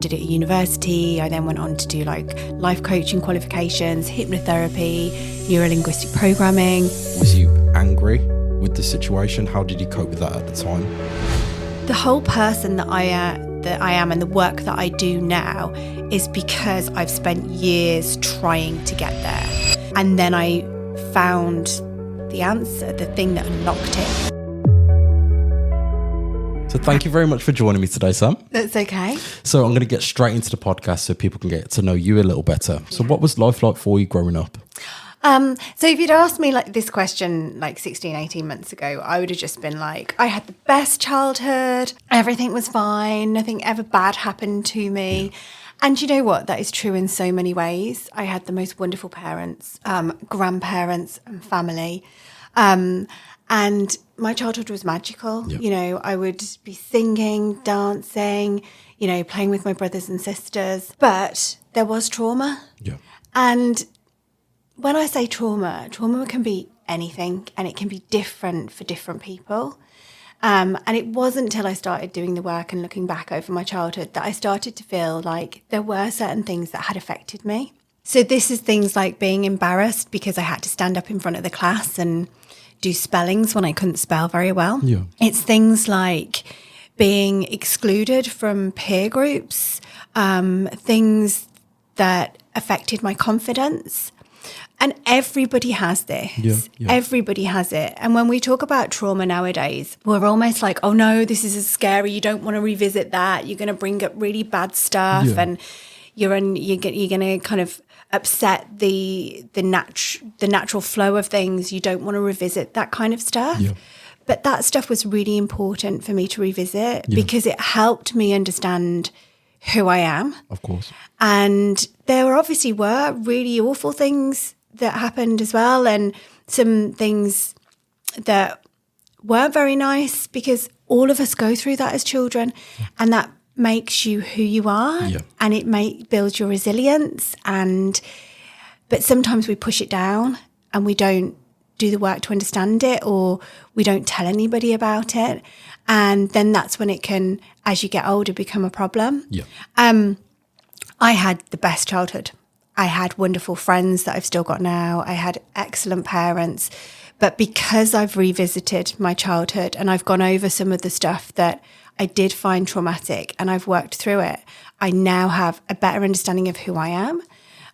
Did it at university. I then went on to do like life coaching qualifications, hypnotherapy, neuro-linguistic programming. Was you angry with the situation? How did you cope with that at the time? The whole person that I am and the work that I do now is because I've spent years trying to get there. And then I found the answer, the thing that unlocked it. So thank you very much for joining me today, Sam. That's okay. So I'm going to get straight into the podcast so people can get to know you a little better. So what was life like for you growing up? So if you'd asked me like this question like 16, 18 months ago, I would have just been like, I had the best childhood. Everything was fine. Nothing ever bad happened to me. Yeah. And you know what? That is true in so many ways. I had the most wonderful parents, grandparents and family. And my childhood was magical. Yep. You know, I would be singing, dancing, you know, playing with my brothers and sisters. But there was trauma. Yeah. And when I say trauma can be anything, and it can be different for different people. And it wasn't until I started doing the work and looking back over my childhood that I started to feel like there were certain things that had affected me. So this is things like being embarrassed because I had to stand up in front of the class and do spellings when I couldn't spell very well. Yeah. It's things like being excluded from peer groups, things that affected my confidence. And everybody has this. Yeah. Everybody has it. And when we talk about trauma nowadays, we're almost like, oh no, this is scary. You don't want to revisit that. You're going to bring up really bad stuff, and you're going to kind of upset the natural flow of things. You don't want to revisit that kind of stuff. Yeah. But that stuff was really important for me to revisit because it helped me understand who I am. Of course. And there obviously were really awful things that happened as well, and some things that weren't very nice, because all of us go through that as children, and that makes you who you are, and it builds your resilience. But sometimes we push it down and we don't do the work to understand it, or we don't tell anybody about it, and then that's when it can, as you get older, become a problem. I had the best childhood. I had wonderful friends that I've still got now. I had excellent parents. But because I've revisited my childhood and I've gone over some of the stuff that I did find traumatic and I've worked through it, I now have a better understanding of who I am.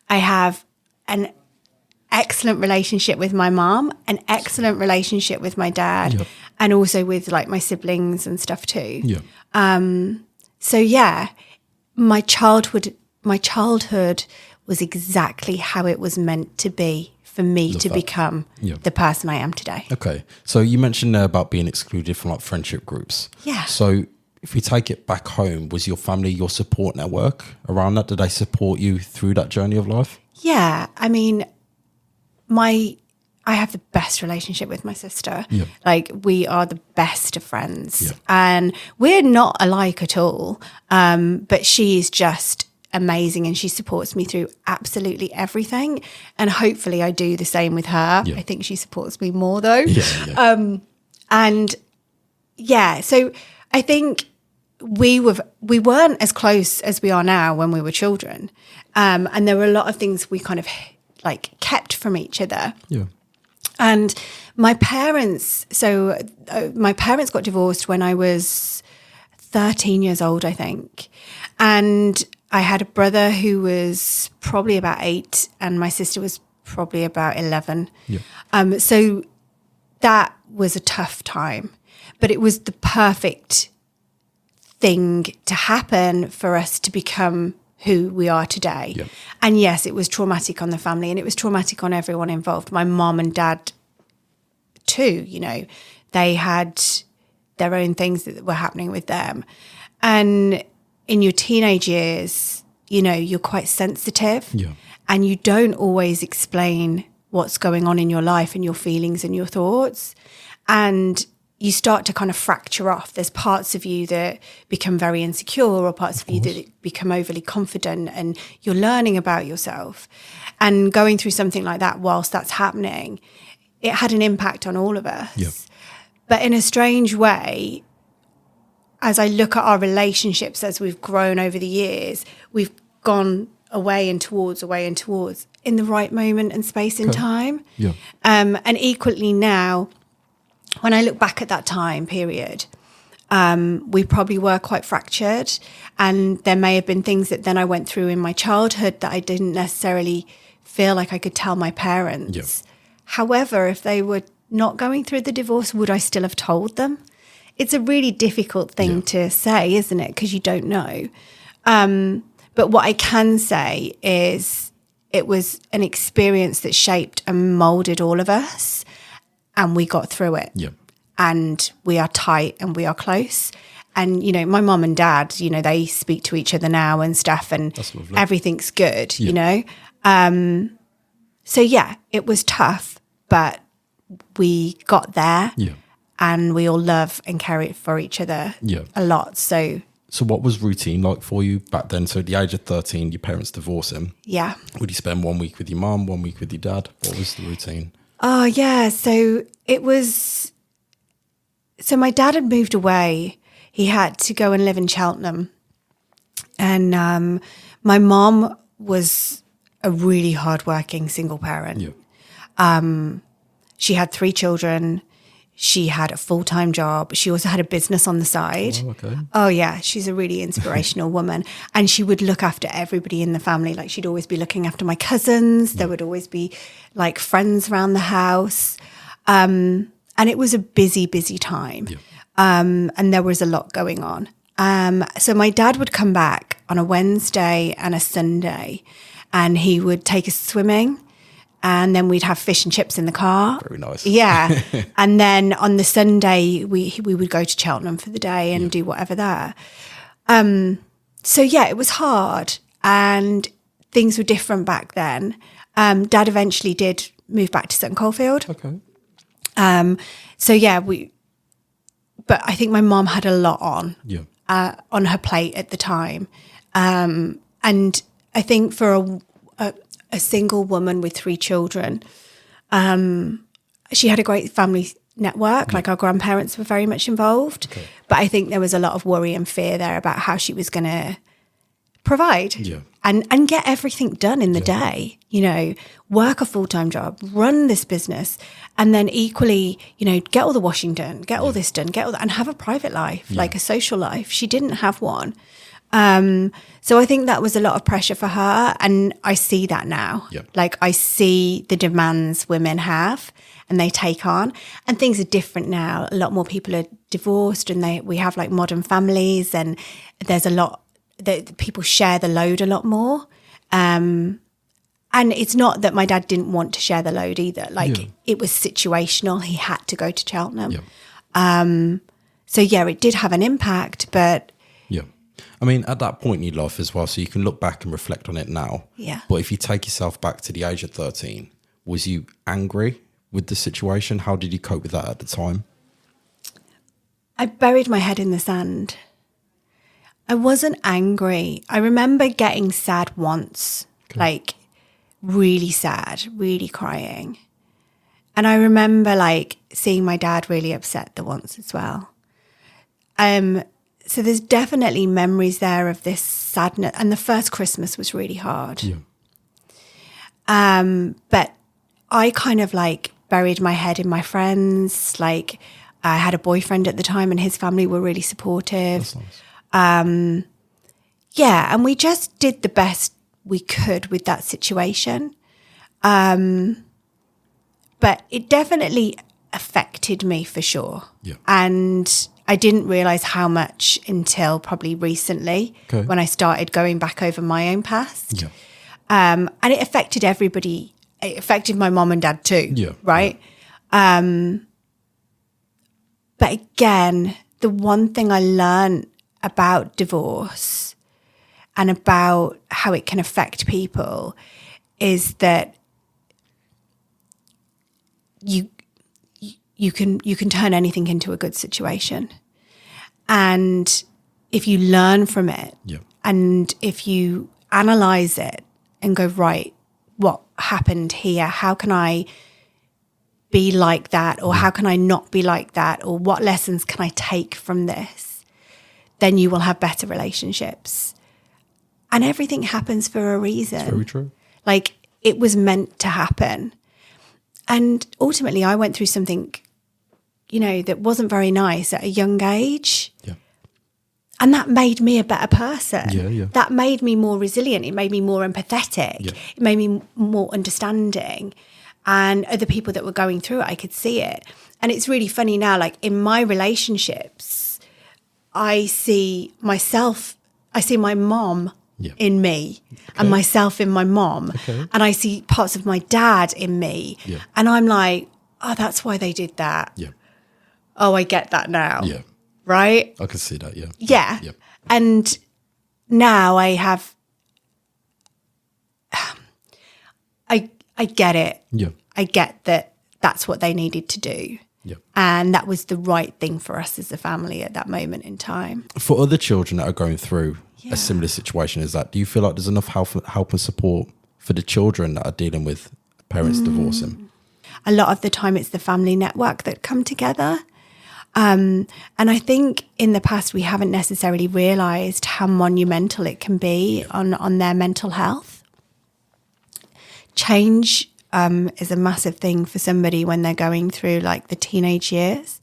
I have an excellent relationship with my mom, an excellent relationship with my dad, and also with like my siblings and stuff too. My childhood was exactly how it was meant to be for me to become the person I am today. Okay. So you mentioned there about being excluded from like friendship groups. Yeah. So if we take it back home, was your family your support network around that? Did they support you through that journey of life? Yeah. I mean, I have the best relationship with my sister. Like, we are the best of friends, and we're not alike at all. But she is just amazing, and she supports me through absolutely everything. And hopefully I do the same with her. I think she supports me more though. So I think we weren't as close as we are now when we were children. And there were a lot of things we kind of like kept from each other. And my parents got divorced when I was 13 years old, I think. And I had a brother who was probably about 8, and my sister was probably about 11. So that was a tough time, but it was the perfect thing to happen for us to become who we are today. And yes, it was traumatic on the family, and it was traumatic on everyone involved. My mom and dad too, you know, they had their own things that were happening with them. And in your teenage years, you know, you're quite sensitive, and you don't always explain what's going on in your life and your feelings and your thoughts. And you start to kind of fracture off. There's parts of you that become very insecure, or parts of you that become overly confident, and you're learning about yourself. And going through something like that whilst that's happening, it had an impact on all of us. But in a strange way, as I look at our relationships as we've grown over the years, we've gone away and towards in the right moment and space and time. Yeah. And equally now, when I look back at that time period, we probably were quite fractured, and there may have been things that then I went through in my childhood that I didn't necessarily feel like I could tell my parents. Yeah. However, if they were not going through the divorce, would I still have told them? It's a really difficult thing to say, isn't it? Because you don't know. But what I can say is it was an experience that shaped and molded all of us, and we got through it. Yeah. And we are tight and we are close. And, you know, my mum and dad, you know, they speak to each other now and stuff, and everything's good, you know. So, yeah, it was tough, but we got there. Yeah. And we all love and care for each other a lot. So what was routine like for you back then? So at the age of 13, your parents divorced him. Yeah. Would you spend 1 week with your mum, 1 week with your dad? What was the routine? Oh, yeah. So it was... So my dad had moved away. He had to go and live in Cheltenham. And my mom was a really hardworking single parent. Yeah. She had 3 children. She had a full-time job. She also had a business on the side. Oh, okay. Oh, yeah. She's a really inspirational woman. And she would look after everybody in the family. Like, she'd always be looking after my cousins. There would always be, like, friends around the house. And it was a busy, busy time. Yeah. And there was a lot going on. So my dad would come back on a Wednesday and a Sunday, and he would take us swimming. And then we'd have fish and chips in the car. Very nice. Yeah. And then on the Sunday, we would go to Cheltenham for the day and do whatever there. So, yeah, it was hard. And things were different back then. Dad eventually did move back to Sutton Coldfield. Okay. So, yeah, but I think my mom had a lot on her plate at the time. And I think for a single woman with 3 children, she had a great family network. Like, our grandparents were very much involved. Okay. But I think there was a lot of worry and fear there about how she was going to provide and get everything done in the day, you know, work a full-time job, run this business, and then equally, you know, get all the washing done, get all this done, get all that, and have a private life, like a social life. She didn't have one. So I think that was a lot of pressure for her, and I see that now. Yeah. Like, I see the demands women have and they take on, and things are different now. A lot more people are divorced, and we have like modern families, and there's a lot that people share the load a lot more. And it's not that my dad didn't want to share the load either. Like, it was situational. He had to go to Cheltenham. Yeah. So yeah, it did have an impact, but I mean, at that point in your life as well, so you can look back and reflect on it now. Yeah. But if you take yourself back to the age of 13, was you angry with the situation? How did you cope with that at the time? I buried my head in the sand. I wasn't angry. I remember getting sad once, like really sad, really crying. And I remember like seeing my dad really upset the once as well. So there's definitely memories there of this sadness. And the first Christmas was really hard. Yeah. But I kind of like buried my head in my friends. Like, I had a boyfriend at the time, and his family were really supportive. That's nice. Yeah, and we just did the best we could with that situation. But it definitely affected me for sure. Yeah. And I didn't realise how much until probably recently when I started going back over my own past. Yeah. And it affected everybody. It affected my mom and dad too, right? Yeah. But again, the one thing I learned about divorce and about how it can affect people is that you can turn anything into a good situation. And if you learn from it and if you analyze it and go, right, what happened here? How can I be like that? Or how can I not be like that? Or what lessons can I take from this? then you will have better relationships. And everything happens for a reason. It's very true. Like, it was meant to happen. And ultimately, I went through something, you know, that wasn't very nice at a young age. Yeah. And that made me a better person. Yeah. That made me more resilient. It made me more empathetic. Yeah. It made me more understanding. And other people that were going through it, I could see it. And it's really funny now, like in my relationships, I see my mom in me and myself in my mom. Okay. And I see parts of my dad in me. Yeah. And I'm like, oh, that's why they did that. Yeah. Oh, I get that now. Yeah. Right? I can see that, yeah. Yeah. Yeah. And now I have, I get it. Yeah. I get that that's what they needed to do. Yeah. And that was the right thing for us as a family at that moment in time. For other children that are going through a similar situation as that, do you feel like there's enough help and support for the children that are dealing with parents divorcing? A lot of the time it's the family network that come together. And I think in the past we haven't necessarily realised how monumental it can be on their mental health. Change is a massive thing for somebody when they're going through like the teenage years.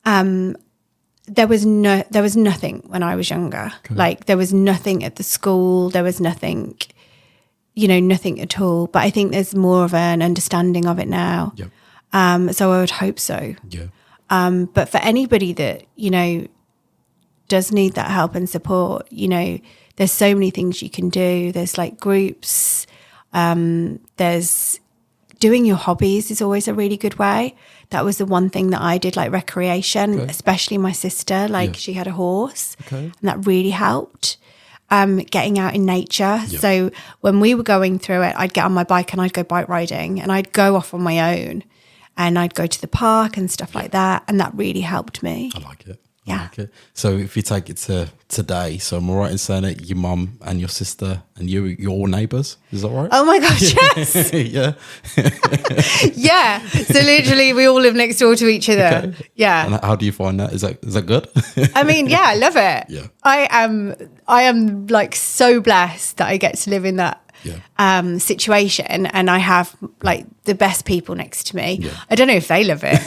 There was nothing when I was younger. Okay. Like there was nothing at the school. There was nothing, nothing at all. But I think there's more of an understanding of it now. Yep. So I would hope so. Yeah. But for anybody that, does need that help and support, there's so many things you can do. There's like groups. There's doing your hobbies is always a really good way. That was the one thing that I did, like recreation, especially my sister, she had a horse and that really helped. Getting out in nature. Yep. So when we were going through it, I'd get on my bike and I'd go bike riding and I'd go off on my own and I'd go to the park and stuff like that. And that really helped me. I like it. I like it. So if you take it to today, so am I right in saying that your mum and your sister and you're all neighbours? Is that right? Oh my gosh, yes. Yeah. Yeah. So literally we all live next door to each other. Okay. Yeah. And how do you find that? Is that good? I mean, yeah, I love it. Yeah. I am like so blessed that I get to live in that situation, and I have like the best people next to me. I don't know if they love it.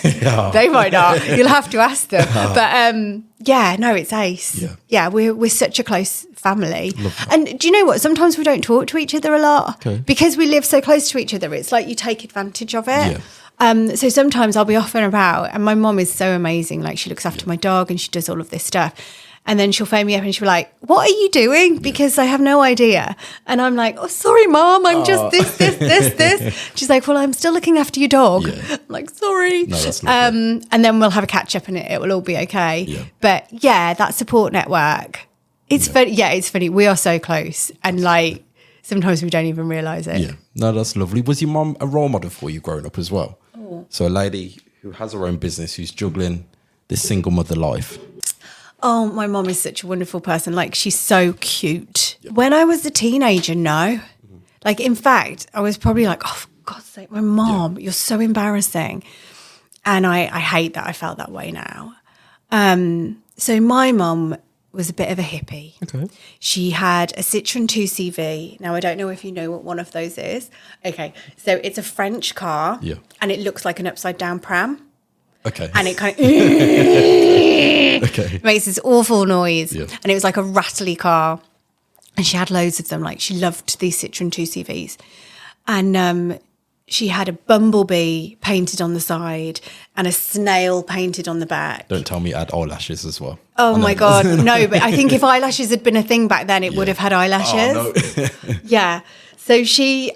They might not. You'll have to ask them. But no, it's ace. We're such a close family. And do you know what, sometimes we don't talk to each other a lot because we live so close to each other. It's like you take advantage of it. So sometimes I'll be off and about, and my mom is so amazing. Like she looks after my dog and she does all of this stuff. And then she'll phone me up and she'll be like, what are you doing? Because I have no idea. And I'm like, oh, sorry, Mom, I'm just this. She's like, well, I'm still looking after your dog. I'm like, sorry. No, that's not and then we'll have a catch up and it will all be okay. But that support network, it's funny. Yeah, it's funny. We are so close. And like, sometimes we don't even realise it. Yeah. No, that's lovely. Was your mum a role model for you growing up as well? Oh. So a lady who has her own business, who's juggling this single mother life. Oh, my mom is such a wonderful person. Like, she's so cute. Yep. When I was a teenager, no. Mm-hmm. Like, in fact, I was probably like, oh, for God's sake, my mom, you're so embarrassing. And I hate that I felt that way now. So my mom was a bit of a hippie. Okay. She had a Citroen 2CV. Now, I don't know if you know what one of those is. Okay. So it's a French car. Yeah. And it looks like an upside down pram. Okay. And it kind of makes this awful noise. Yeah. And it was like a rattly car. And she had loads of them. Like, she loved these Citroen 2CVs. And she had a bumblebee painted on the side and a snail painted on the back. Don't tell me it had eyelashes as well. Oh, my God. No, but I think if eyelashes had been a thing back then, it would have had eyelashes. Oh, no. Yeah. So she...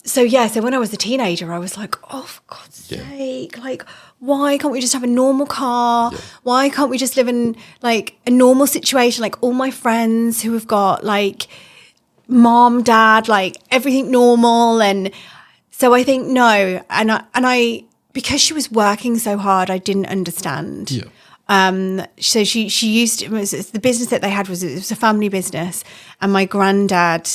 So when I was a teenager, I was like, oh, for God's sake, like, why can't we just have a normal car? Yeah. Why can't we just live in, like, a normal situation? Like, all my friends who have got, like, mom, dad, like, everything normal. And so I think, no. And I because she was working so hard, I didn't understand. Yeah. So she used to, the business that they had was a family business. And my granddad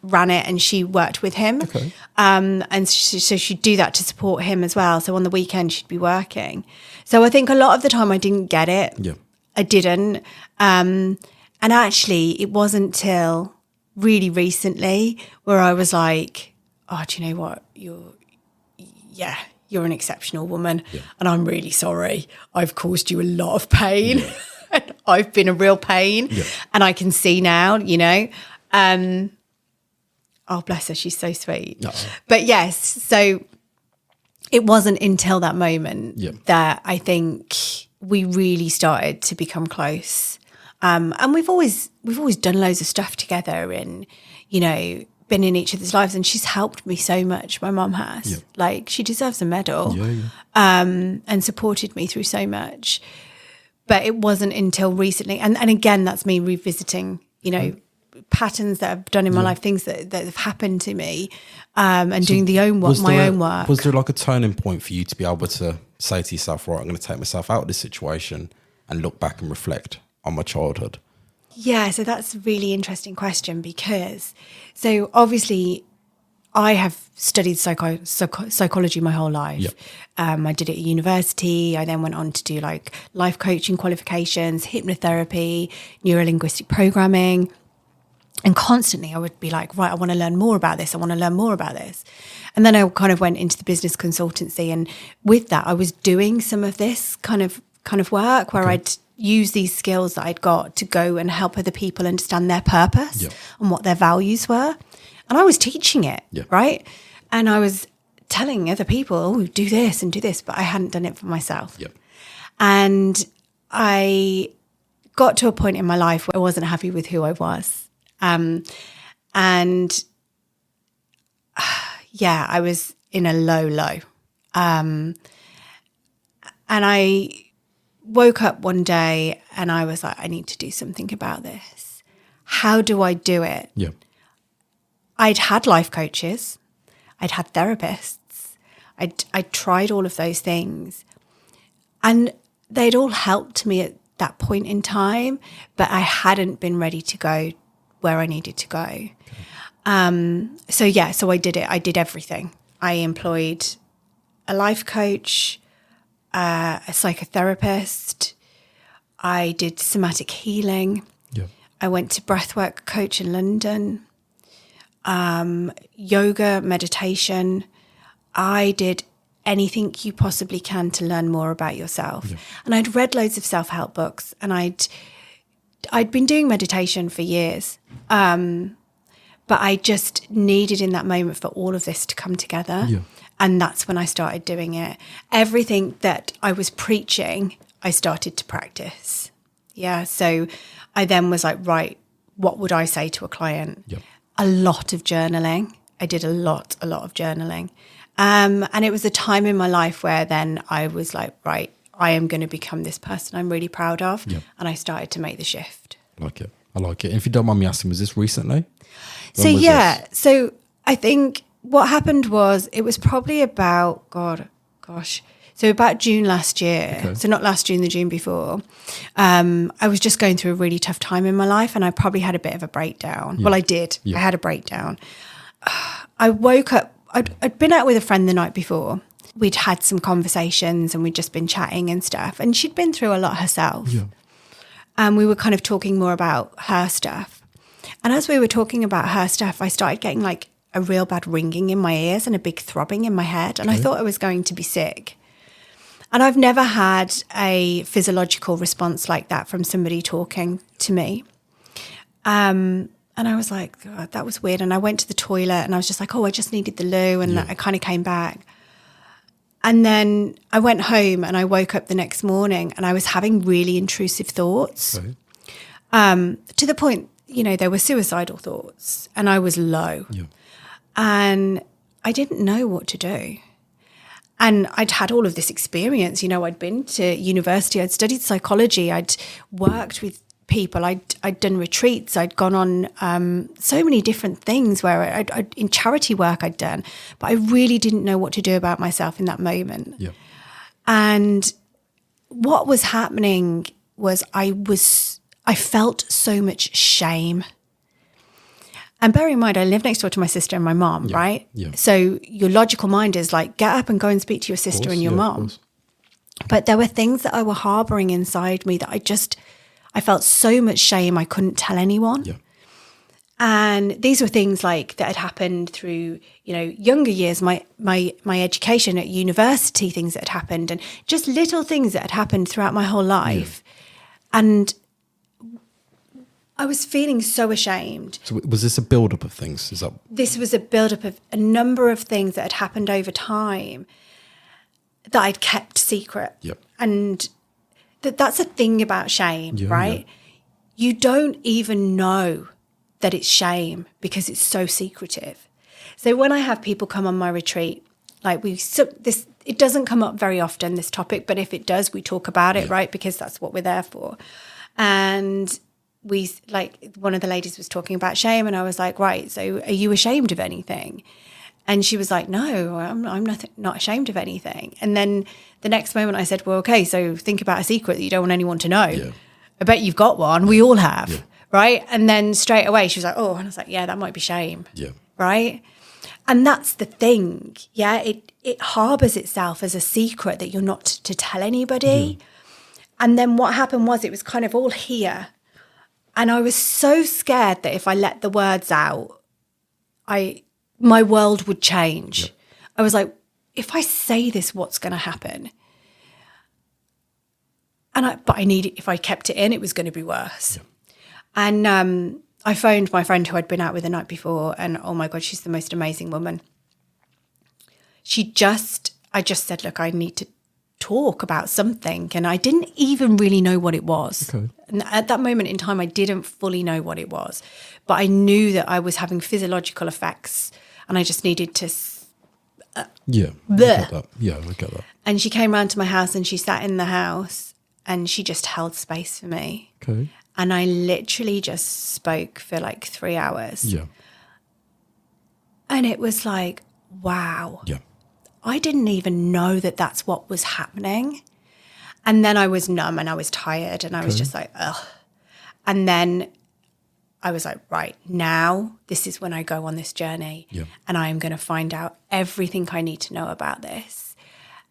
ran it and she worked with him. Okay. And so she'd do that to support him as well. So on the weekend she'd be working. So I think a lot of the time I didn't get it. Yeah. I didn't. And actually, it wasn't till really recently where I was like, oh, do you know what? You're an exceptional woman, and I'm really sorry. I've caused you a lot of pain. Yeah. I've been a real pain, and I can see now, oh, bless her, she's so sweet. Uh-oh. But yes, so it wasn't until that moment that I think we really started to become close. And we've always done loads of stuff together, and been in each other's lives, and she's helped me so much. My mum has, like, she deserves a medal, and supported me through so much. But it wasn't until recently, and again, that's me revisiting, patterns that I've done in my life, things that have happened to me, and doing my own work. Was there like a turning point for you to be able to say to yourself, right, I'm going to take myself out of this situation and look back and reflect on my childhood? Yeah, so that's a really interesting question, because so obviously I have studied psychology my whole life. Yep. I did it at university. I then went on to do like life coaching qualifications, hypnotherapy, neuro-linguistic programming. And constantly I would be like, right, I want to learn more about this. I want to learn more about this. And then I kind of went into the business consultancy. And with that, I was doing some of this kind of work where I'd use these skills that I'd got to go and help other people understand their purpose and what their values were. And I was teaching it, right? And I was telling other people, oh, do this and do this, but I hadn't done it for myself. Yep. And I got to a point in my life where I wasn't happy with who I was. I was in a low. And I woke up one day and I was like, I need to do something about this. How do I do it? Yeah. I'd had life coaches. I'd had therapists. I'd tried all of those things. And they'd all helped me at that point in time, but I hadn't been ready to go where I needed to go. Okay. So I did it. I did everything. I employed a life coach, a psychotherapist. I did somatic healing. Yeah. I went to breathwork coach in London, yoga, meditation. I did anything you possibly can to learn more about yourself. Yeah. And I'd read loads of self-help books, and I'd been doing meditation for years. But I just needed in that moment for all of this to come together. Yeah. And that's when I started doing it. Everything that I was preaching, I started to practice. Yeah. So I then was like, right, what would I say to a client? Yep. A lot of journaling. I did a lot of journaling. And it was a time in my life where then I was like, right, I am going to become this person I'm really proud of. Yep. And I started to make the shift. I like it. And if you don't mind me asking, was this recently? So I think what happened was it was probably about, about June last year. Okay. So not last June, the June before. I was just going through a really tough time in my life, and I probably had a bit of a breakdown. Yeah. Well, I did. Yeah. I had a breakdown. I woke up. I'd been out with a friend the night before. We'd had some conversations and we'd just been chatting and stuff. And she'd been through a lot herself. Yeah. And we were kind of talking more about her stuff. And as we were talking about her stuff, I started getting like a real bad ringing in my ears and a big throbbing in my head. And I thought I was going to be sick. And I've never had a physiological response like that from somebody talking to me. And I was like, God, that was weird. And I went to the toilet and I was just like, I just needed the loo. And I kind of came back. And then I went home and I woke up the next morning and I was having really intrusive thoughts. Right. To the point, there were suicidal thoughts and I was low. Yeah. And I didn't know what to do. And I'd had all of this experience. I'd been to university, I'd studied psychology, I'd worked with people, I'd done retreats, I'd gone on so many different things where I'd in charity work I'd done, but I really didn't know what to do about myself in that moment. Yeah. And what was happening was I felt so much shame. And bear in mind, I live next door to my sister and my mom, right? Yeah. So your logical mind is like, get up and go and speak to your sister and your mom. But there were things that I were harboring inside me that I felt so much shame I couldn't tell anyone. Yeah. And these were things like that had happened through, younger years, my education at university, things that had happened, and just little things that had happened throughout my whole life. Yeah. And I was feeling so ashamed. So was this a build-up of things? This was a build-up of a number of things that had happened over time that I'd kept secret. Yep. And that's a thing about shame, right? Yeah. You don't even know that it's shame because it's so secretive. So when I have people come on my retreat, it doesn't come up very often, this topic, but if it does, we talk about it, right? Because that's what we're there for. And one of the ladies was talking about shame, and I was like, right, so are you ashamed of anything? And she was like, no, I'm not ashamed of anything. And then the next moment I said, well, okay, so think about a secret that you don't want anyone to know. Yeah. I bet you've got one. We all have. Yeah. Right. And then straight away she was like, oh, and I was like, yeah, that might be shame. Yeah. Right. And that's the thing. Yeah. It harbors itself as a secret that you're not to tell anybody. And then what happened was it was kind of all here. And I was so scared that if I let the words out, my world would change. Yep. I was like, if I say this, what's going to happen? But if I kept it in, it was going to be worse. Yep. And I phoned my friend who I'd been out with the night before, and oh my God, she's the most amazing woman. I just said, look, I need to talk about something. And I didn't even really know what it was. Okay. And at that moment in time, I didn't fully know what it was. But I knew that I was having physiological effects and I just needed to... I get that. Yeah, I get that. And she came round to my house and she sat in the house and she just held space for me. Okay. And I literally just spoke for like 3 hours. Yeah. And it was like, wow. Yeah. I didn't even know that that's what was happening. And then I was numb and I was tired and I was just like, ugh. And then I was like, right, now this is when I go on this journey. Yeah. And I am going to find out everything I need to know about this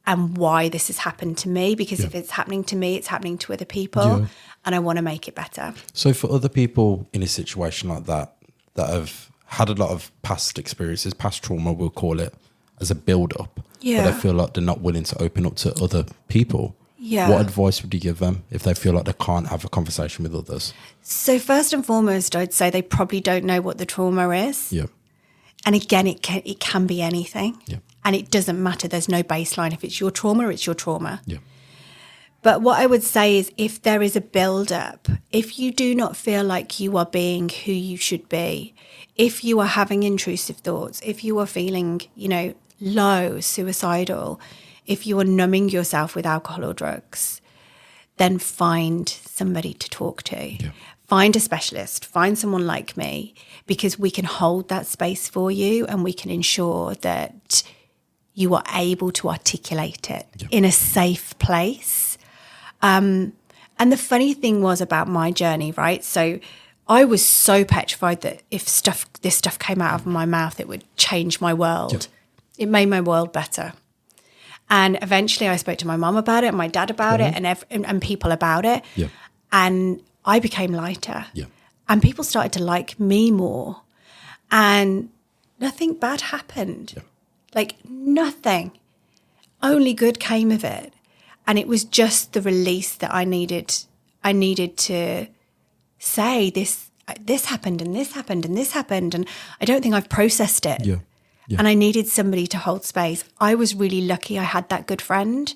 and why this has happened to me. Because if it's happening to me, it's happening to other people. Yeah. And I want to make it better. So for other people in a situation like that have had a lot of past experiences, past trauma, we'll call it, as a build-up, but they feel like they're not willing to open up to other people. Yeah. What advice would you give them if they feel like they can't have a conversation with others? So first and foremost, I'd say they probably don't know what the trauma is. Yeah. And again, it can be anything. Yeah. And it doesn't matter. There's no baseline. If it's your trauma, it's your trauma. Yeah. But what I would say is if there is a build-up, if you do not feel like you are being who you should be, if you are having intrusive thoughts, if you are feeling, low, suicidal, if you are numbing yourself with alcohol or drugs, then find somebody to talk to. Yeah. Find a specialist, find someone like me, because we can hold that space for you and we can ensure that you are able to articulate it in a safe place. And the funny thing was about my journey, right? So I was so petrified that if this stuff came out of my mouth, it would change my world. Yeah. It made my world better. And eventually I spoke to my mum about it and my dad about it and people about it. Yeah. And I became lighter. Yeah. And people started to like me more. And nothing bad happened. Yeah. Like nothing. Only good came of it. And it was just the release that I needed. I needed to say this happened and this happened and this happened. And I don't think I've processed it. Yeah. Yeah. And I needed somebody to hold space. I was really lucky I had that good friend.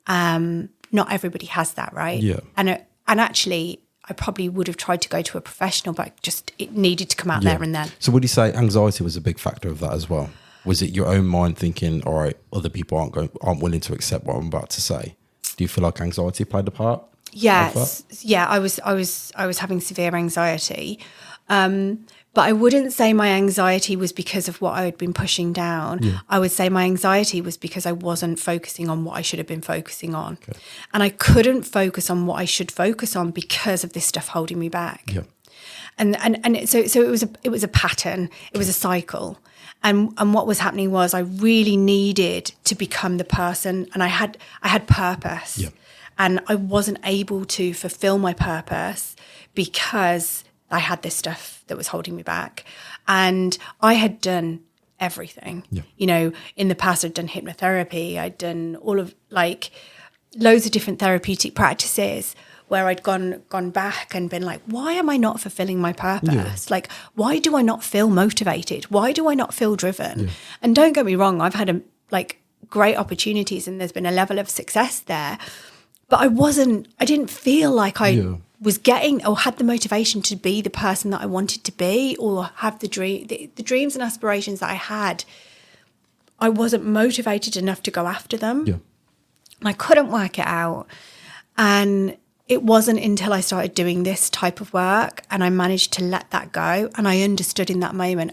Not everybody has that, right? Yeah. And actually, I probably would have tried to go to a professional, but it needed to come out there and then. So would you say anxiety was a big factor of that as well? Was it your own mind thinking, all right, other people aren't willing to accept what I'm about to say? Do you feel like anxiety played a part? Yes. Yeah, I was having severe anxiety. But I wouldn't say my anxiety was because of what I had been pushing down. Yeah. I would say my anxiety was because I wasn't focusing on what I should have been focusing on. Okay. And I couldn't focus on what I should focus on because of this stuff holding me back. Yeah. And so it was a pattern. It was a cycle. And what was happening was I really needed to become the person, and I had purpose. Yeah. And I wasn't able to fulfill my purpose because I had this stuff that was holding me back. And I had done everything. Yeah. You know, in the past I'd done hypnotherapy, I'd done all of like loads of different therapeutic practices where I'd gone back and been like, why am I not fulfilling my purpose? Yeah. Like, why do I not feel motivated? Why do I not feel driven? Yeah. And don't get me wrong, I've had great opportunities and there's been a level of success there. But I didn't feel like I was getting or had the motivation to be the person that I wanted to be, or have the dreams and aspirations that I had. I wasn't motivated enough to go after them. Yeah. And I couldn't work it out. And it wasn't until I started doing this type of work and I managed to let that go. And I understood in that moment,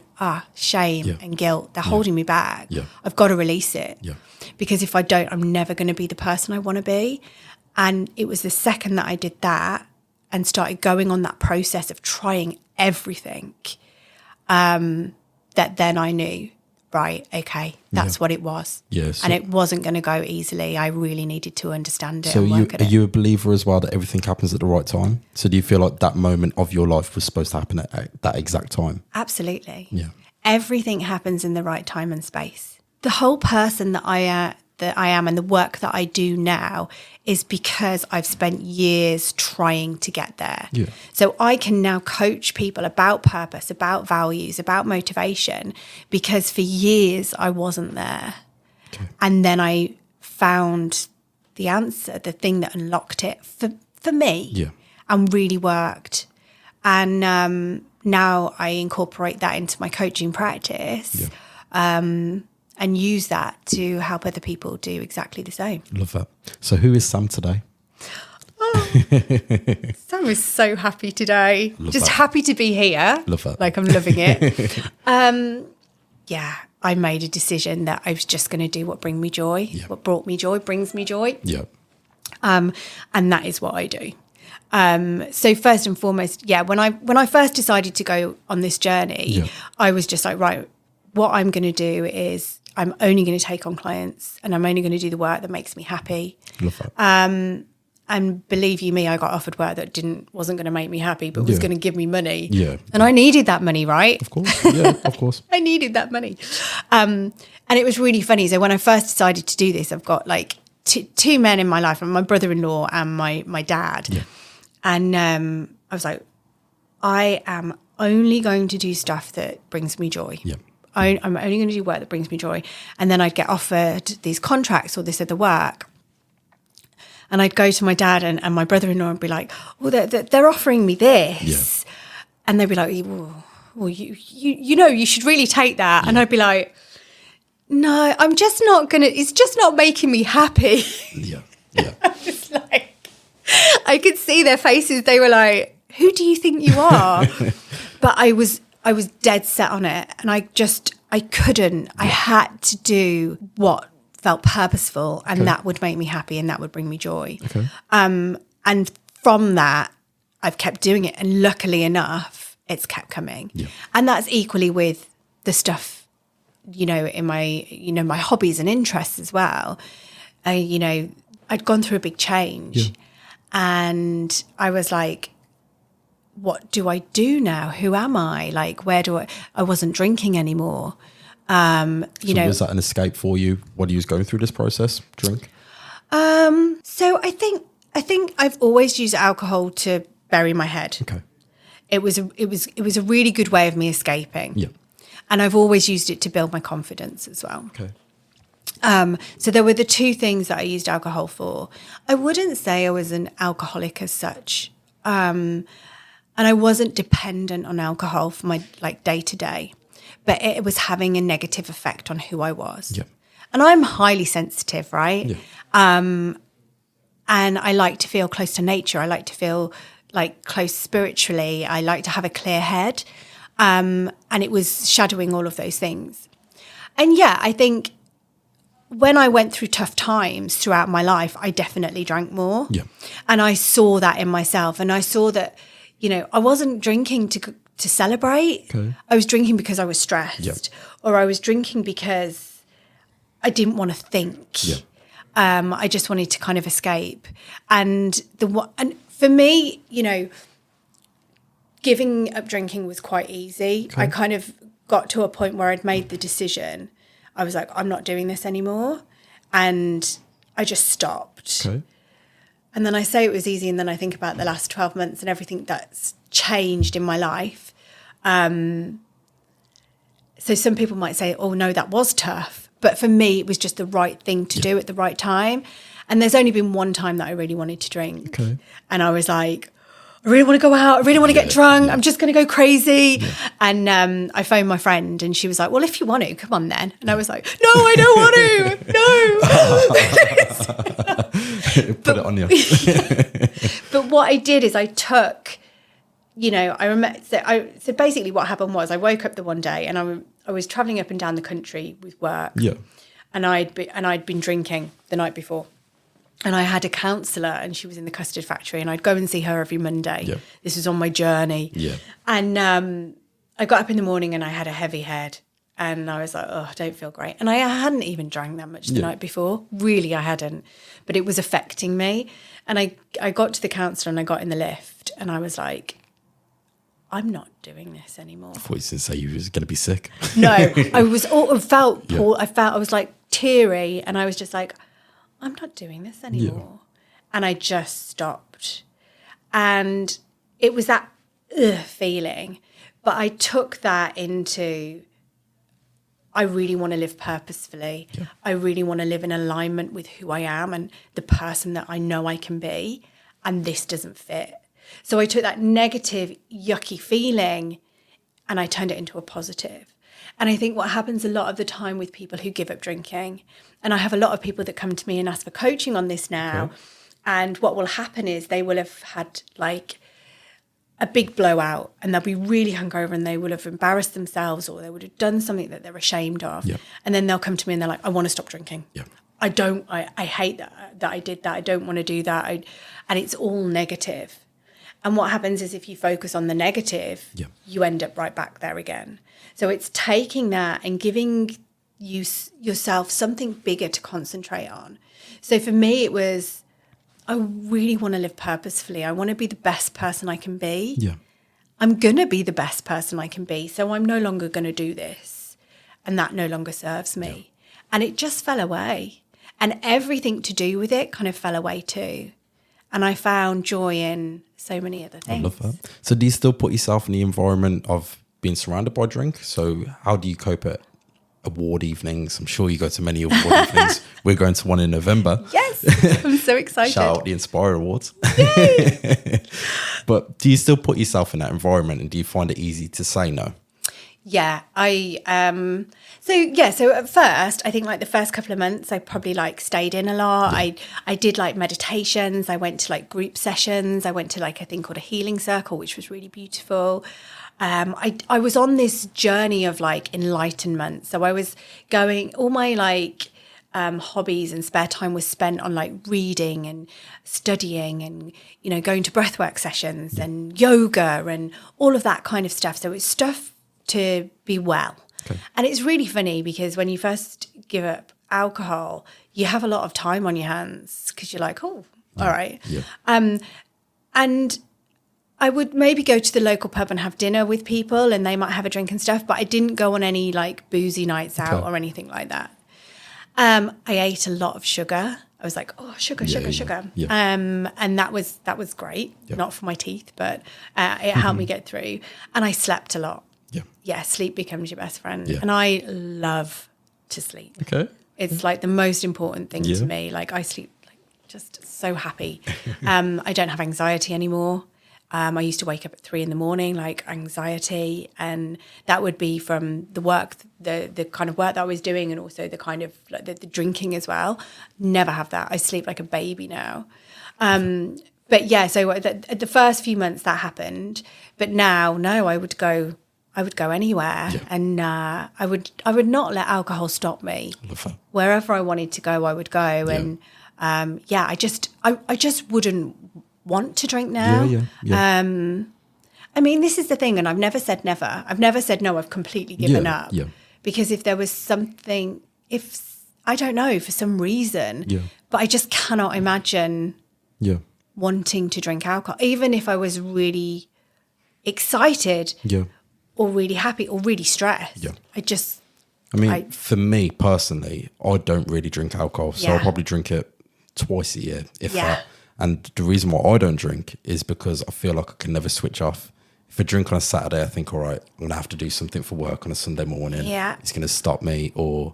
shame and guilt, they're holding me back. Yeah. I've got to release it. Yeah. Because if I don't, I'm never going to be the person I want to be. And it was the second that I did that and started going on that process of trying everything, that then I knew, right, okay, that's what it was. Yes. And it wasn't going to go easily. I really needed to understand it. So and work at are it. you a believer as well that everything happens at the right time? So do you feel like that moment of your life was supposed to happen at that exact time? Absolutely. Yeah. Everything happens in the right time and space. The whole person that I am and the work that I do now is because I've spent years trying to get there. Yeah. So I can now coach people about purpose, about values, about motivation, because for years I wasn't there. Okay. And then I found the answer, the thing that unlocked it for me. Yeah. And really worked. And now I incorporate that into my coaching practice. Yeah. And use that to help other people do exactly the same. Love that. So who is Sam today? Sam is so happy today. Just happy to be here. Love that. Like, I'm loving it. I made a decision that I was just going to do what brings me joy. Yeah. What brought me joy brings me joy. Yeah. And that is what I do. So first and foremost, when I first decided to go on this journey, I was just like, right, what I'm going to do is I'm only going to take on clients and I'm only going to do the work that makes me happy. Love that. And believe you me, I got offered work that wasn't going to make me happy, but was going to give me money. Yeah. And I needed that money, right? Of course. Yeah, of course. I needed that money. And it was really funny. So when I first decided to do this, I've got like two men in my life, my brother-in-law and my dad. Yeah. And I was like, I am only going to do stuff that brings me joy. Yeah. I'm only going to do work that brings me joy. And then I'd get offered these contracts or this other work. And I'd go to my dad and my brother-in-law and be like, well, they're offering me this. Yeah. And they'd be like, well, you know, you should really take that. Yeah. And I'd be like, no, I'm just not going to, it's just not making me happy. Yeah. Yeah. I was like, I could see their faces. They were like, who do you think you are? But I was dead set on it. And I couldn't. I had to do what felt purposeful and that would make me happy and that would bring me joy. Okay. And from that, I've kept doing it. And luckily enough, it's kept coming. Yeah. And that's equally with the stuff, you know, in my, you know, my hobbies and interests as well. You know, I'd gone through a big change and I was like, what do I do now? Who am I? Like, I wasn't drinking anymore. You know, was that an escape for you when you was going through this process? Drink? So I think I've always used alcohol to bury my head. Okay. It was a really good way of me escaping. Yeah. And I've always used it to build my confidence as well. Okay. So there were the two things that I used alcohol for. I wouldn't say I was an alcoholic as such. And I wasn't dependent on alcohol for my day to day, but it was having a negative effect on who I was. Yeah. And I'm highly sensitive, right? Yeah. And I like to feel close to nature. I like to feel like close spiritually. I like to have a clear head. And it was shadowing all of those things. And yeah, I think when I went through tough times throughout my life, I definitely drank more. Yeah. And I saw that in myself. And I saw that, you know, I wasn't drinking to celebrate. Okay. I was drinking because I was stressed or I was drinking because I didn't want to think. Yeah. I just wanted to kind of escape. And for me, giving up drinking was quite easy. Okay. I kind of got to a point where I'd made the decision. I was like, I'm not doing this anymore. And I just stopped. Okay. And then I say it was easy, and then I think about the last 12 months and everything that's changed in my life. So some people might say, oh, no, that was tough. But for me, it was just the right thing to do at the right time. And there's only been one time that I really wanted to drink. Okay. And I was like, I really want to go out. I really want to get drunk. I'm just going to go crazy. Yeah. And I phoned my friend, and she was like, well, if you want to, come on then. And I was like, no, I don't want to. No. Put it on you. But what I did is I took, I remember. So basically, what happened was I woke up the one day, and I was traveling up and down the country with work. Yeah. And I'd been drinking the night before. And I had a counsellor, and she was in the custard factory, and I'd go and see her every Monday. Yeah. This was on my journey. Yeah. And I got up in the morning, and I had a heavy head, and I was like, oh, I don't feel great. And I hadn't even drank that much the night before. Really, I hadn't. But it was affecting me. And I got to the counsellor, and I got in the lift, and I was like, I'm not doing this anymore. I thought you were going to say you was going to be sick. No, I felt poor. I was like teary, and I was just like, I'm not doing this anymore. Yeah. And I just stopped. And it was that feeling. But I took that into, I really want to live purposefully. Yeah. I really want to live in alignment with who I am and the person that I know I can be. And this doesn't fit. So I took that negative, yucky feeling, and I turned it into a positive. And I think what happens a lot of the time with people who give up drinking, and I have a lot of people that come to me and ask for coaching on this now, and what will happen is they will have had like a big blowout, and they'll be really hungover, and they will have embarrassed themselves, or they would have done something that they're ashamed of. Yeah. And then they'll come to me and they're like, I want to stop drinking. Yeah. I hate that I did that. I don't want to do that. And it's all negative. And what happens is if you focus on the negative, you end up right back there again. So it's taking that and giving yourself something bigger to concentrate on. So for me, it was, I really want to live purposefully. I want to be the best person I can be. Yeah. I'm going to be the best person I can be. So I'm no longer going to do this. And that no longer serves me. Yeah. And it just fell away. And everything to do with it kind of fell away too. And I found joy in so many other things. I love that. So do you still put yourself in the environment of being surrounded by drink? So how do you cope at award evenings? I'm sure you go to many award evenings. We're going to one in November. Yes, I'm so excited. Shout out the Inspire Awards. Yay! But do you still put yourself in that environment, and do you find it easy to say no? Yeah, so at first, I think like the first couple of months, I probably like stayed in a lot. Yeah. I did like meditations. I went to like group sessions. I went to like a thing called a healing circle, which was really beautiful. I was on this journey of like enlightenment. So I was going, all my like hobbies and spare time was spent on like reading and studying and, going to breathwork sessions and yoga and all of that kind of stuff. So it's stuff to be well. Okay. And it's really funny because when you first give up alcohol, you have a lot of time on your hands because you're like, all right. Yeah. And I would maybe go to the local pub and have dinner with people, and they might have a drink and stuff, but I didn't go on any like boozy nights out or anything like that. I ate a lot of sugar. I was like, oh, sugar. Yeah. And that was great. Yeah. Not for my teeth, but it helped me get through. And I slept a lot. Yeah, sleep becomes your best friend. Yeah. And I love to sleep. Okay. It's like the most important thing to me. Like I sleep like just so happy. I don't have anxiety anymore. I used to wake up at 3 a.m, like anxiety. And that would be from the work, the kind of work that I was doing, and also the kind of like the drinking as well. Never have that. I sleep like a baby now. But yeah, so at the first few months that happened. But now, no, I would go anywhere, and I would not let alcohol stop me. Wherever I wanted to go, I would go, and I just wouldn't want to drink now. I mean, this is the thing, and I've never said never. I've never said no. I've completely given up because if there was something, I don't know, for some reason, but I just cannot imagine wanting to drink alcohol, even if I was really excited or really happy or really stressed. For me personally, I don't really drink alcohol, so I'll probably drink it twice a year, if that. And the reason why I don't drink is because I feel like I can never switch off. If I drink on a Saturday, I think, all right, I'm going to have to do something for work on a Sunday morning. Yeah. It's going to stop me. Or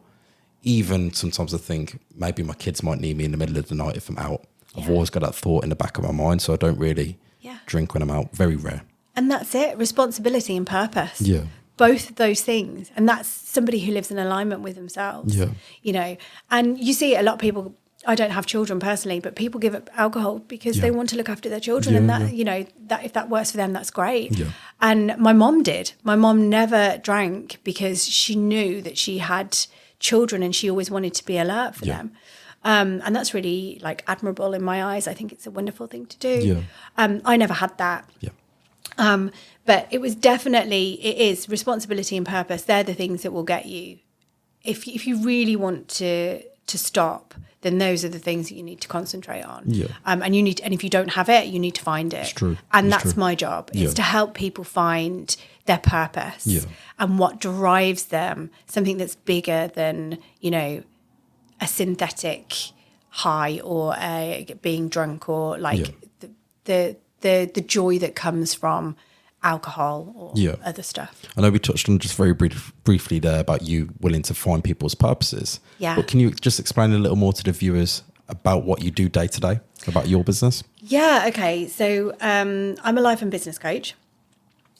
even sometimes I think maybe my kids might need me in the middle of the night if I'm out. I've always got that thought in the back of my mind, so I don't really drink when I'm out. Very rare. And that's it, responsibility and purpose. Yeah. Both of those things. And that's somebody who lives in alignment with themselves. Yeah. You know, and you see a lot of people, I don't have children personally, but people give up alcohol because they want to look after their children. And that, you know, that if that works for them, that's great. Yeah. And my mom did. My mom never drank because she knew that she had children and she always wanted to be alert for them. And that's really like admirable in my eyes. I think it's a wonderful thing to do. Yeah. I never had that. Yeah. But it is responsibility and purpose. They're the things that will get you. If you really want to stop, then those are the things that you need to concentrate on. Yeah. And if you don't have it, you need to find it. It's true. And that's my job. Is to help people find their purpose and what drives them, something that's bigger than, you know, a synthetic high or being drunk or like the joy that comes from alcohol or other stuff. I know we touched on just very briefly there about you willing to find people's purposes. Yeah. But can you just explain a little more to the viewers about what you do day to day, about your business? Yeah, okay. So I'm a life and business coach.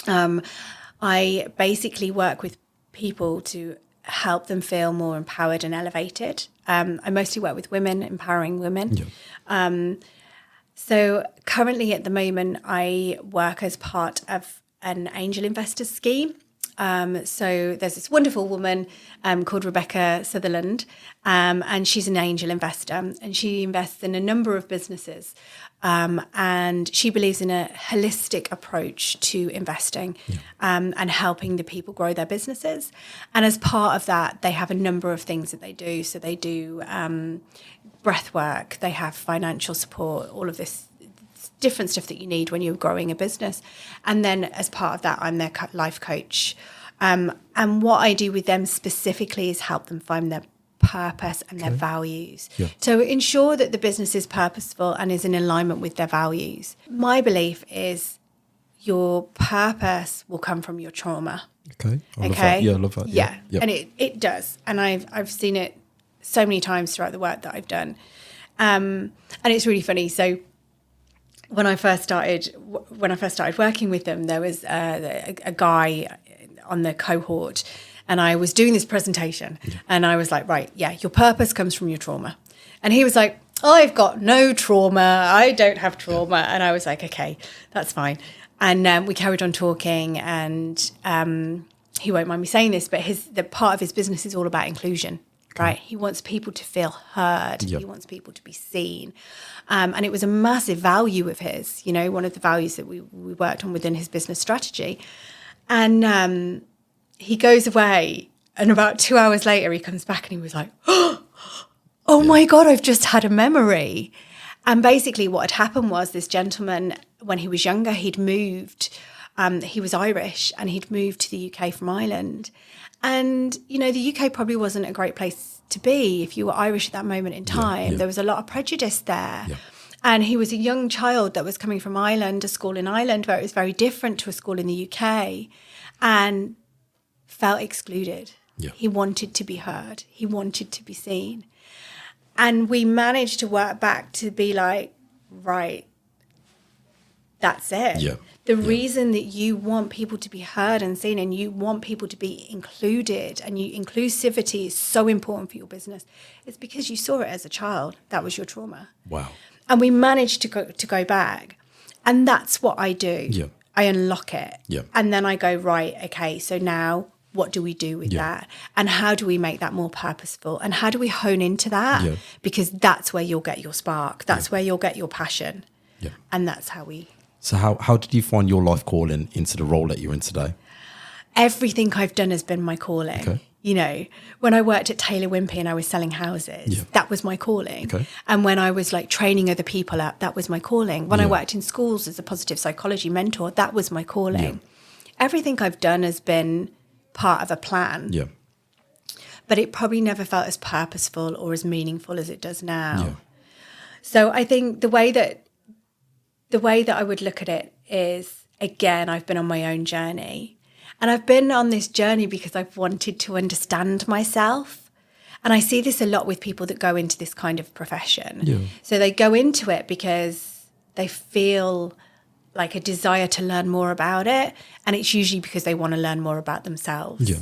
I basically work with people to help them feel more empowered and elevated. I mostly work with women, empowering women. Yeah. So currently at the moment, I work as part of an angel investor scheme. So there's this wonderful woman called Rebecca Sutherland, and she's an angel investor, and she invests in a number of businesses. And she believes in a holistic approach to investing and helping the people grow their businesses. And as part of that, they have a number of things that they do. So they do breath work, they have financial support, all of this different stuff that you need when you're growing a business. And then as part of that, I'm their life coach. And what I do with them specifically is help them find their purpose and their values. Yeah. So ensure that the business is purposeful and is in alignment with their values. My belief is your purpose will come from your trauma. Okay. I love that. Yeah, I love that. Yeah. Yep. And it does. And I've seen it so many times throughout the work that I've done. And it's really funny. So when I first started working with them, there was a guy on the cohort, and I was doing this presentation, and I was like, right, your purpose comes from your trauma. And he was like, I've got no trauma. I don't have trauma. And I was like, okay, that's fine. And we carried on talking, and he won't mind me saying this, but the part of his business is all about inclusion. Right. He wants people to feel heard. Yep. He wants people to be seen. And it was a massive value of his, you know, one of the values that we worked on within his business strategy. And he goes away, and about 2 hours later, he comes back and he was like, oh my God, I've just had a memory. And basically what had happened was this gentleman, when he was younger, he'd moved. He was Irish, and he'd moved to the UK from Ireland. And, you know, the UK probably wasn't a great place to be if you were Irish at that moment in time. There was a lot of prejudice there. Yeah. And he was a young child that was coming from Ireland, a school in Ireland where it was very different to a school in the UK, and felt excluded. Yeah. He wanted to be heard. He wanted to be seen. And we managed to work back to be like, right, that's it. Yeah. The reason that you want people to be heard and seen, and you want people to be included, and inclusivity is so important for your business, is because you saw it as a child. That was your trauma. Wow. And we managed to go back. And that's what I do. Yeah. I unlock it. Yeah. And then I go, right, okay, so now what do we do with that? And how do we make that more purposeful? And how do we hone into that? Yeah. Because that's where you'll get your spark. That's where you'll get your passion. Yeah. And that's how we... So how did you find your life calling into the role that you're in today? everything I've done has been my calling. Okay. You know, when I worked at Taylor Wimpey and I was selling houses, that was my calling. Okay. And when I was like training other people up, that was my calling. When I worked in schools as a positive psychology mentor, that was my calling. Everything I've done has been part of a plan. Yeah. But it probably never felt as purposeful or as meaningful as it does now. Yeah. So I think the way that I would look at it is, again, I've been on my own journey. And I've been on this journey because I've wanted to understand myself. And I see this a lot with people that go into this kind of profession. Yeah. So they go into it because they feel like a desire to learn more about it. And it's usually because they want to learn more about themselves. Yeah.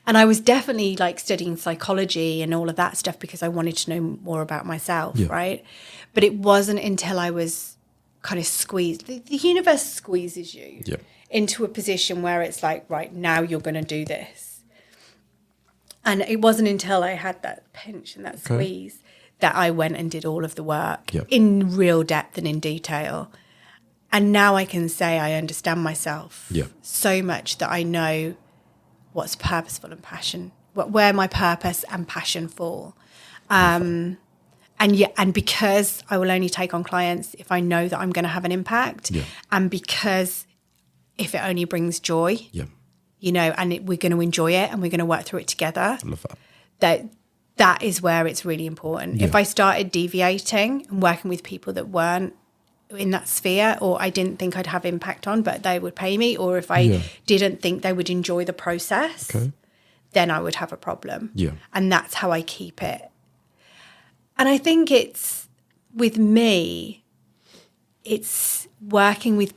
And I was definitely like studying psychology and all of that stuff because I wanted to know more about myself, right? But it wasn't until I was kind of squeezed. The universe squeezes you into a position where it's like, right, now you're going to do this. And it wasn't until I had that pinch and that squeeze that I went and did all of the work in real depth and in detail. And now I can say I understand myself so much that I know what's purposeful and passion, where my purpose and passion fall. And because I will only take on clients if I know that I'm going to have an impact, and because if it only brings joy, you know, and we're going to enjoy it and we're going to work through it together. I love that. That is where it's really important. If I started deviating and working with people that weren't in that sphere, or I didn't think I'd have impact on, but they would pay me, or if I didn't think they would enjoy the process, then I would have a problem. And that's how I keep it. And I think it's, with me, it's working with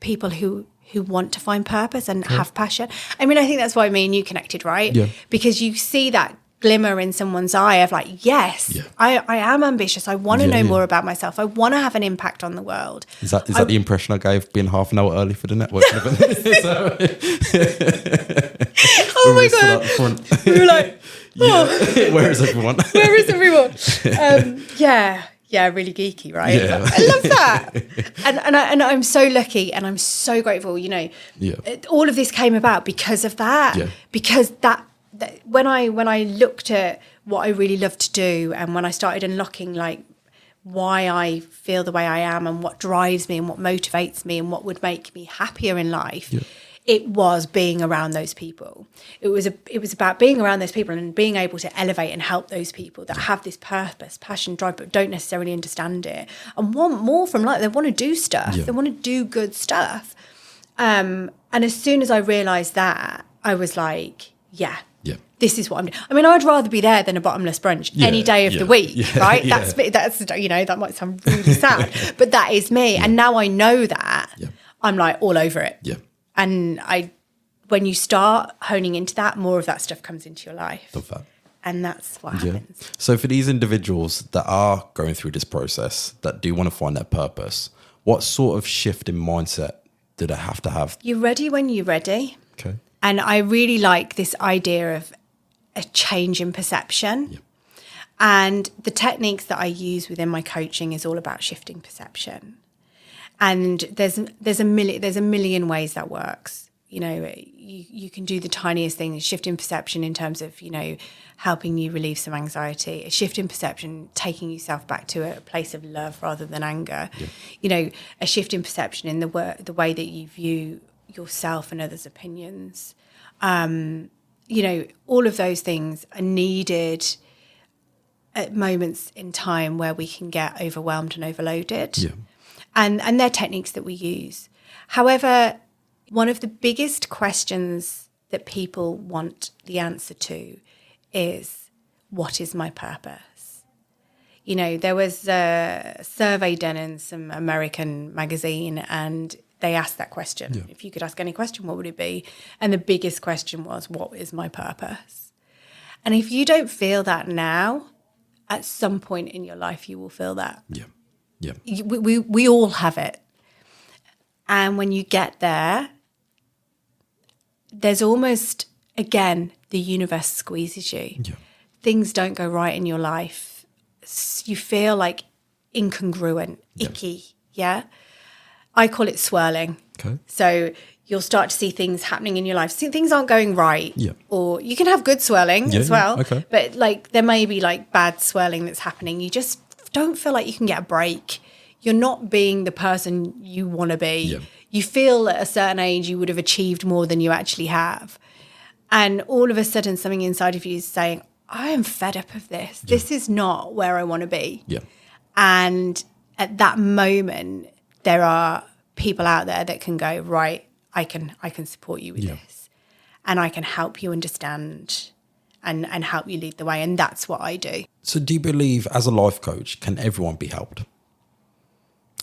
people who want to find purpose and have passion. I mean, I think that's why me and you connected, right? Because you see that glimmer in someone's eye of like, yes, I am ambitious. I want to know more about myself. I want to have an impact on the world. Is that the impression I gave being half an hour early for the networking event? Oh my God. We were like, where is everyone? Where is everyone? Really geeky, right? Yeah. I love that. And I'm so lucky and I'm so grateful, you know. All of this came about because of that. Because that when I looked at what I really love to do, and when I started unlocking like why I feel the way I am and what drives me and what motivates me and what would make me happier in life, it was being around those people. It was about being around those people and being able to elevate and help those people that have this purpose, passion, drive, but don't necessarily understand it and want more from life. They want to do stuff. They want to do good stuff. And as soon as I realised that, I was like, this is what I'm doing. I mean, I'd rather be there than a bottomless brunch any day of the week, right? That's, you know, that might sound really sad, but that is me. And now I know that, I'm like all over it. And when you start honing into that, more of that stuff comes into your life. Love that. And that's what happens. So for these individuals that are going through this process, that do want to find their purpose, what sort of shift in mindset do they have to have? You're ready when you're ready. Okay. And I really like this idea of a change in perception. And the techniques that I use within my coaching is all about shifting perception. And there's a million ways that works. You know, you can do the tiniest thing, shift in perception in terms of, you know, helping you relieve some anxiety, a shift in perception, taking yourself back to a place of love rather than anger. You know, a shift in perception in the way that you view yourself and others' opinions. You know, all of those things are needed at moments in time where we can get overwhelmed and overloaded. And they're techniques that we use. However, one of the biggest questions that people want the answer to is, what is my purpose? You know, there was a survey done in some American magazine and they asked that question. If you could ask any question, what would it be? And the biggest question was, what is my purpose? And if you don't feel that now, at some point in your life, you will feel that. We all have it. And when you get there, there's almost, again, the universe squeezes you. Things don't go right in your life. You feel like incongruent, icky, I call it swirling. Okay. So you'll start to see things happening in your life. See, things aren't going right. Yeah. Or you can have good swirling as well. Okay. But like there may be like bad swirling that's happening. You just don't feel like you can get a break. You're not being the person you want to be. Yeah. You feel at a certain age you would have achieved more than you actually have. And all of a sudden something inside of you is saying, I am fed up of this. Yeah. This is not where I want to be. Yeah. And at that moment, there are people out there that can go, right, I can support you with this. And I can help you understand and help you lead the way. And that's what I do. So do you believe as a life coach, can everyone be helped?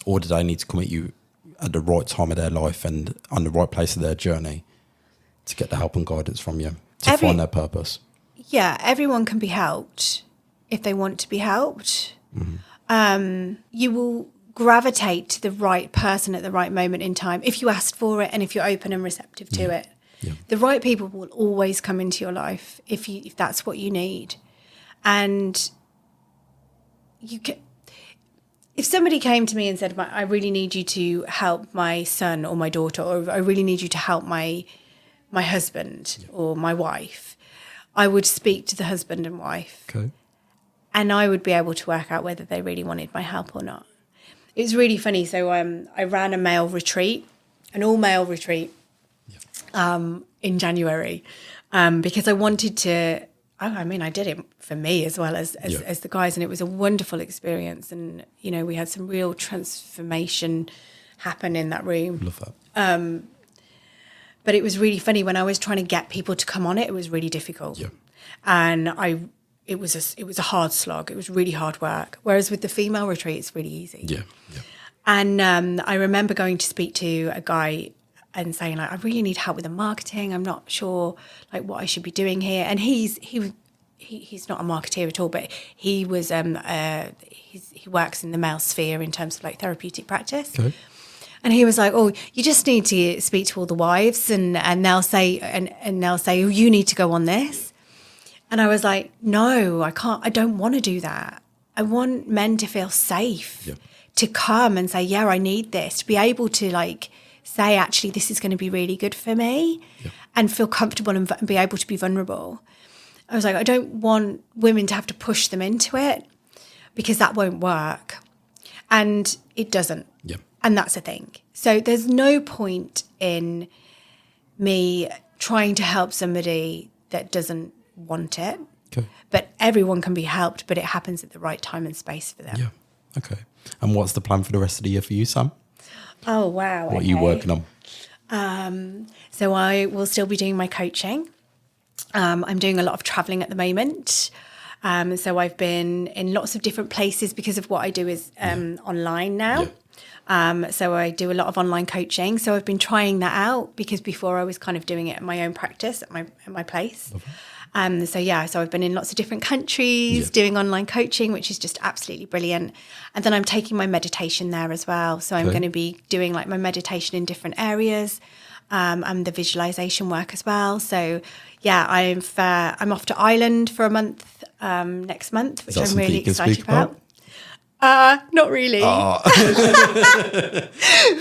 Or do they need to come at you at the right time of their life and on the right place of their journey to get the help and guidance from you to find their purpose? Yeah, everyone can be helped if they want to be helped. Mm-hmm. You will gravitate to the right person at the right moment in time if you ask for it and if you're open and receptive to it. Yeah. The right people will always come into your life if that's what you need. And you can, if somebody came to me and said, I really need you to help my son or my daughter, or I really need you to help my husband or my wife, I would speak to the husband and wife. Okay. And I would be able to work out whether they really wanted my help or not. It was really funny. So I ran a male retreat, an all-male retreat in January because I wanted to, I did it for me as well as the guys, and it was a wonderful experience. And, you know, we had some real transformation happen in that room. Love that. But it was really funny when I was trying to get people to come on it. It was really difficult. Yeah. And it was a hard slog. It was really hard work. Whereas with the female retreat, it's really easy. Yeah. Yeah. And I remember going to speak to a guy and saying, like, I really need help with the marketing. I'm not sure like what I should be doing here. And he's not a marketeer at all, but he was he works in the male sphere in terms of like therapeutic practice. Okay. And he was like, "Oh, you just need to speak to all the wives, and they'll say, and they'll say, oh, you need to go on this." And I was like, "No, I can't. I don't want to do that. I want men to feel safe, to come and say, yeah, I need this, to be able to like say, actually, this is going to be really good for me, and feel comfortable and be able to be vulnerable." I was like, I don't want women to have to push them into it because that won't work, and it doesn't. Yeah. And that's the thing. So there's no point in me trying to help somebody that doesn't want it. Okay. But everyone can be helped, but it happens at the right time and space for them. Yeah. Okay. And what's the plan for the rest of the year for you, Sam? Oh, wow. What are you working on? So I will still be doing my coaching. I'm doing a lot of traveling at the moment. So I've been in lots of different places because of what I do is online now. Yeah. So I do a lot of online coaching. So I've been trying that out because before I was kind of doing it at my own practice at my place. So I've been in lots of different countries doing online coaching, which is just absolutely brilliant. And then I'm taking my meditation there as well. So I'm going to be doing like my meditation in different areas and the visualization work as well. So yeah, I'm off to Ireland for a month next month, which I'm really excited about. Not really. Oh.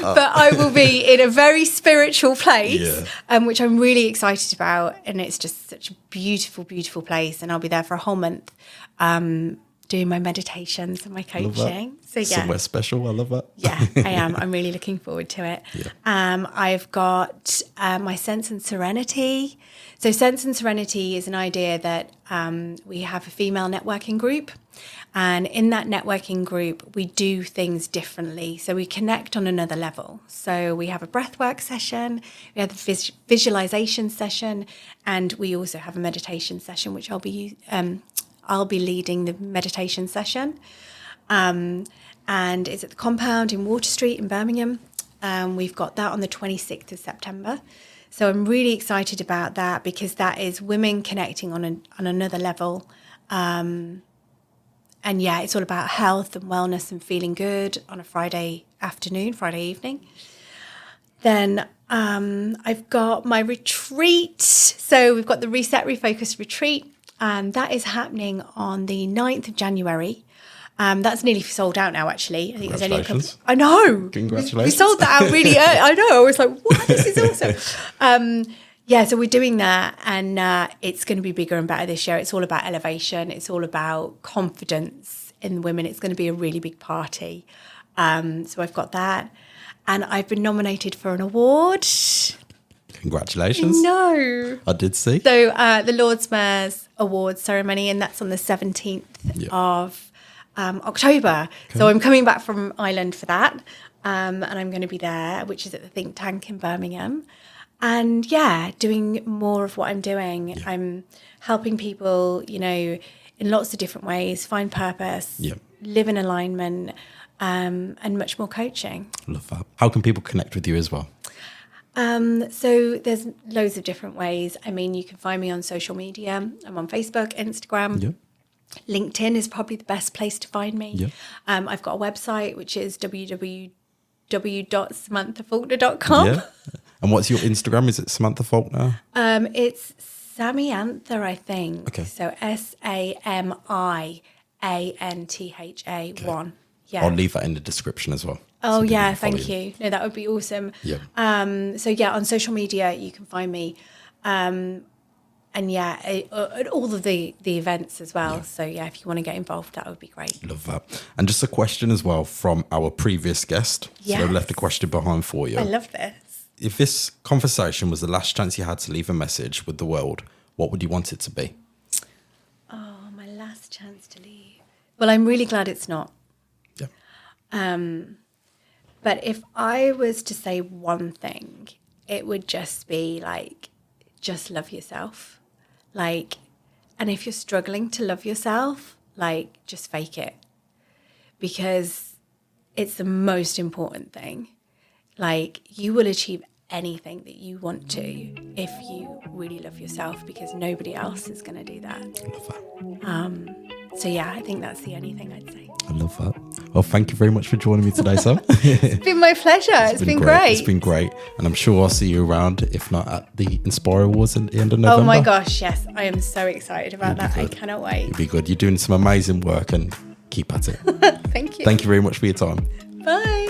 But I will be in a very spiritual place, which I'm really excited about. And it's just such a beautiful, beautiful place. And I'll be there for a whole month doing my meditations and my coaching. So yeah. Somewhere special. I love that. Yeah, I am. I'm really looking forward to it. Yeah. I've got my Sense and Serenity. So Sense and Serenity is an idea that we have a female networking group. And in that networking group, we do things differently. So we connect on another level. So we have a breathwork session, we have a visualization session, and we also have a meditation session, which I'll be leading the meditation session. And it's at the Compound in Water Street in Birmingham. We've got that on the 26th of September. So I'm really excited about that because that is women connecting on another level. And yeah, it's all about health and wellness and feeling good on a Friday evening. Then I've got my retreat. So we've got the Reset Refocus retreat, and that is happening on the 9th of January. That's nearly sold out now, actually. I think there's only a couple. Congratulations. I know. Congratulations. We sold that out really early. I know. I was like, what? This is awesome. Yeah, so we're doing that, and it's going to be bigger and better this year. It's all about elevation. It's all about confidence in women. It's going to be a really big party. So I've got that. And I've been nominated for an award. Congratulations. No. I did see. So the Lord Mayor's Awards ceremony, and that's on the 17th of October. Okay. So I'm coming back from Ireland for that. And I'm going to be there, which is at the Think Tank in Birmingham. And doing more of what I'm doing. Yeah. I'm helping people, in lots of different ways, find purpose, live in alignment, and much more coaching. Love that. How can people connect with you as well? So there's loads of different ways. I mean, you can find me on social media. I'm on Facebook, Instagram. Yeah. LinkedIn is probably the best place to find me. Yeah. I've got a website, which is www.samanthafaulkner.com. Yeah. And what's your Instagram? Is it Samantha Faulkner? It's Samantha, I think. Okay. So SAMIANTHA 1. Yeah. I'll leave that in the description as well. Oh, yeah. Thank you. No, that would be awesome. Yeah. So, on social media, you can find me. And at all of the events as well. Yeah. So, if you want to get involved, that would be great. Love that. And just a question as well from our previous guest. Yes. So I left a question behind for you. I love this. If this conversation was the last chance you had to leave a message with the world, what would you want it to be? Oh, my last chance to leave. Well, I'm really glad it's not. Yeah. But if I was to say one thing, it would just be just love yourself. And if you're struggling to love yourself, just fake it. Because it's the most important thing. You will achieve anything that you want to if you really love yourself, because nobody else is going to do that. I love that. So, I think that's the only thing I'd say. I love that. Well, thank you very much for joining me today, Sam. It's been my pleasure. It's been great. It's been great. And I'm sure I'll see you around, if not at the Inspire Awards at the end of November. Oh, my gosh, yes. I am so excited about that. I cannot wait. You'll be good. You're doing some amazing work, and keep at it. Thank you. Thank you very much for your time. Bye.